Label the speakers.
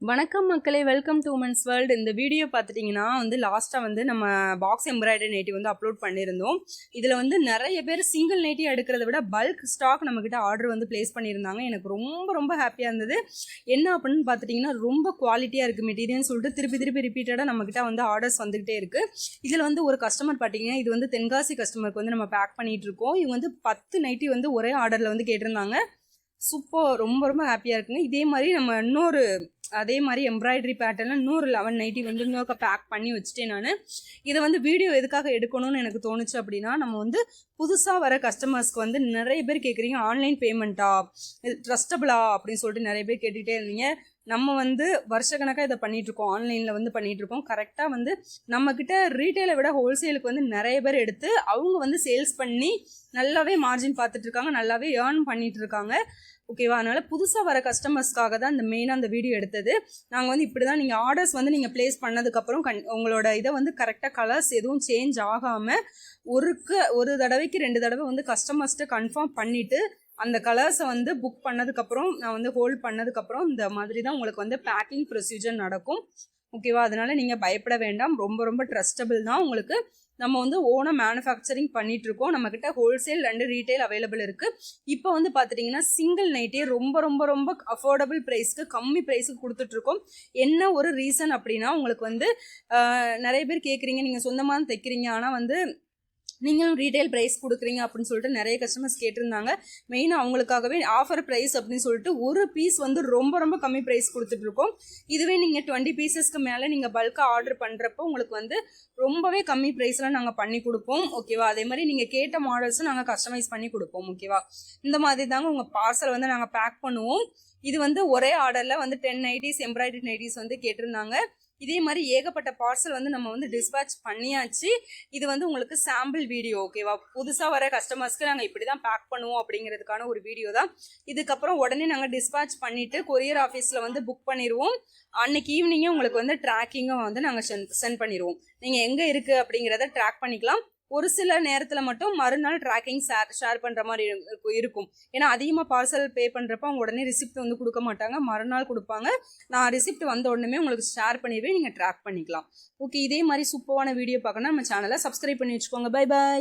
Speaker 1: வணக்கம் மக்களே, welcome to women's world. இந்த வீடியோ பார்த்துட்டிங்கன்னா லாஸ்ட்டாக நம்ம பாக்ஸ் எம்ப்ராய்டரி நைட்டி அப்லோட் பண்ணியிருந்தோம். இதில் நிறைய பேர் சிங்கிள் நைட்டி எடுக்கிறத விட பல்க் ஸ்டாக் நம்மக்கிட்ட ஆர்டர் ப்ளேஸ் பண்ணியிருந்தாங்க. எனக்கு ரொம்ப ரொம்ப ஹாப்பியாக இருந்தது. என்ன அப்படின்னு பார்த்துட்டிங்கன்னா, ரொம்ப குவாலிட்டியாக இருக்குது மெட்டீரியல்னு சொல்லிட்டு திருப்பி ரிப்பீட்டடாக நம்மக்கிட்ட ஆர்டர்ஸ் வந்துகிட்டே இருக்குது. இதில் ஒரு கஸ்டமர் பார்த்தீங்கன்னா, இது தென்காசி கஸ்டமருக்கு நம்ம பேக் பண்ணிகிட்ருக்கோம். இவங்க 10 நைட்டி ஒரே ஆர்டரில் கேட்டிருந்தாங்க. சூப்பர், ரொம்ப ரொம்ப ஹாப்பியாக இருக்குங்க. இதே மாதிரி நம்ம அதே மாதிரி எம்ப்ராய்டரி பேட்டர்னில் இன்னொரு 11 நைட்டி இன்னொரு பேக் பண்ணி வச்சுட்டேன். நான் இதை வீடியோ எதுக்காக எடுக்கணும்னு எனக்கு தோணுச்சு அப்படின்னா, நம்ம புதுசாக வர கஸ்டமர்ஸ்க்கு நிறைய பேர் கேட்குறீங்க, ஆன்லைன் பேமெண்ட்டா, ட்ரஸ்டபிளா அப்படின்னு சொல்லிட்டு நிறைய பேர் கேட்டுகிட்டே இருந்தீங்க. நம்ம வருஷக்கணக்காக இதை பண்ணிகிட்ருக்கோம், ஆன்லைனில் பண்ணிகிட்ருக்கோம். கரெக்டாக நம்மக்கிட்ட ரீட்டைலை விட ஹோல்சேலுக்கு நிறைய பேர் எடுத்து அவங்க சேல்ஸ் பண்ணி நல்லாவே மார்ஜின் பார்த்துட்ருக்காங்க, நல்லாவே ஏர்ன் பண்ணிகிட்ருக்காங்க. ஓகேவா? அதனால் புதுசாக வர கஸ்டமர்ஸ்க்காக தான் மெயினாக அந்த வீடியோ எடுத்தது. நாங்கள் இப்படி தான், நீங்கள் ஆர்டர்ஸ் நீங்கள் ப்ளேஸ் பண்ணதுக்கப்புறம் உங்களோட இதை கரெக்டாக கலர்ஸ் எதுவும் சேஞ்ச் ஆகாமல் ஒரு தடவைக்கு 2 தடவை கஸ்டமர்ஸ்ட்டு கன்ஃபார்ம் பண்ணிவிட்டு அந்த கலர்ஸை புக் பண்ணதுக்கப்புறம் நான் ஹோல்ட் பண்ணதுக்கப்புறம் இந்த மாதிரி தான் உங்களுக்கு பேக்கிங் ப்ரொசீஜர் நடக்கும். ஓகேவா? அதனால் நீங்கள் பயப்பட வேண்டாம். ரொம்ப ரொம்ப ட்ரஸ்டபிள் தான். உங்களுக்கு நம்ம ஓனாக மேனுஃபேக்சரிங் பண்ணிகிட்ருக்கோம். நம்மக்கிட்ட ஹோல்சேல் அண்டு ரீட்டைல் அவைலபிள் இருக்குது. இப்போ பார்த்துட்டிங்கன்னா, சிங்கிள் நைட்டே ரொம்ப ரொம்ப ரொம்ப அஃபோர்டபுள் ப்ரைஸ்க்கு, கம்மி ப்ரைஸுக்கு கொடுத்துட்ருக்கோம். என்ன ஒரு ரீசன் அப்படின்னா, உங்களுக்கு நிறைய பேர் கேட்குறீங்க, நீங்கள் சொந்தமாக தைக்கிறீங்க, ஆனால் நீங்களும் ரீட்டைல் ப்ரைஸ் கொடுக்குறீங்க அப்படின்னு சொல்லிட்டு நிறைய கஸ்டமர்ஸ் கேட்டிருந்தாங்க. மெயினாக அவங்களுக்காகவே ஆஃபர் ப்ரைஸ் அப்படின்னு சொல்லிட்டு ஒரு பீஸ் ரொம்ப ரொம்ப கம்மி ப்ரைஸ் கொடுத்துட்ருக்கோம். இதுவே நீங்கள் 20 பீசஸ்க்கு மேலே நீங்கள் பல்காக ஆர்டர் பண்ணுறப்போ உங்களுக்கு ரொம்பவே கம்மி ப்ரைஸில் நாங்கள் பண்ணி கொடுப்போம். ஓகேவா? அதே மாதிரி நீங்கள் கேட்ட மாடல்ஸும் நாங்கள் கஸ்டமைஸ் பண்ணி கொடுப்போம். ஓகேவா? இந்த மாதிரி தாங்க உங்கள் பார்சல் நாங்கள் பேக் பண்ணுவோம். இது ஒரே ஆர்டரில் 10 நைட்டிஸ் எம்ப்ராய்டரி நைட்டிஸ் கேட்டிருந்தாங்க. இதே மாதிரி ஏகப்பட்ட பார்சல் நம்ம டிஸ்பேட்ச் பண்ணியாச்சு. இது உங்களுக்கு சாம்பிள் வீடியோ. ஓகேவா? புதுசாக வர கஸ்டமர்ஸ்க்கு நாங்கள் இப்படி தான் பேக் பண்ணுவோம் அப்படிங்கிறதுக்கான ஒரு வீடியோ தான். இதுக்கப்புறம் உடனே நாங்கள் டிஸ்பேட்ச் பண்ணிவிட்டு கொரியர் ஆஃபீஸில் புக் பண்ணிடுவோம். அன்னைக்கு ஈவினிங்கே உங்களுக்கு ட்ராக்கிங்கும் நாங்கள் சென்ட் பண்ணிடுவோம். நீங்கள் எங்கே இருக்குது அப்படிங்கிறத ட்ராக் பண்ணிக்கலாம். ஒரு சில நேரத்தில் மட்டும் மறுநாள் ட்ராக்கிங் ஷேர் பண்ணுற மாதிரி இருக்கும். ஏன்னா அதிகமாக பார்சல் பே பண்ணுறப்ப அவங்க உடனே ரிசிப்ட் கொடுக்க மாட்டாங்க, மறுநாள் கொடுப்பாங்க. நான் ரிசிப்ட் வந்த உடனே உங்களுக்கு ஷேர் பண்ணிடுவேன், நீங்கள் ட்ராக் பண்ணிக்கலாம். ஓகே, இதே மாதிரி சூப்பரான வீடியோ பார்க்கணும் நம்ம சேனலை சப்ஸ்கிரைப் பண்ணி வச்சுக்கோங்க. Bye bye.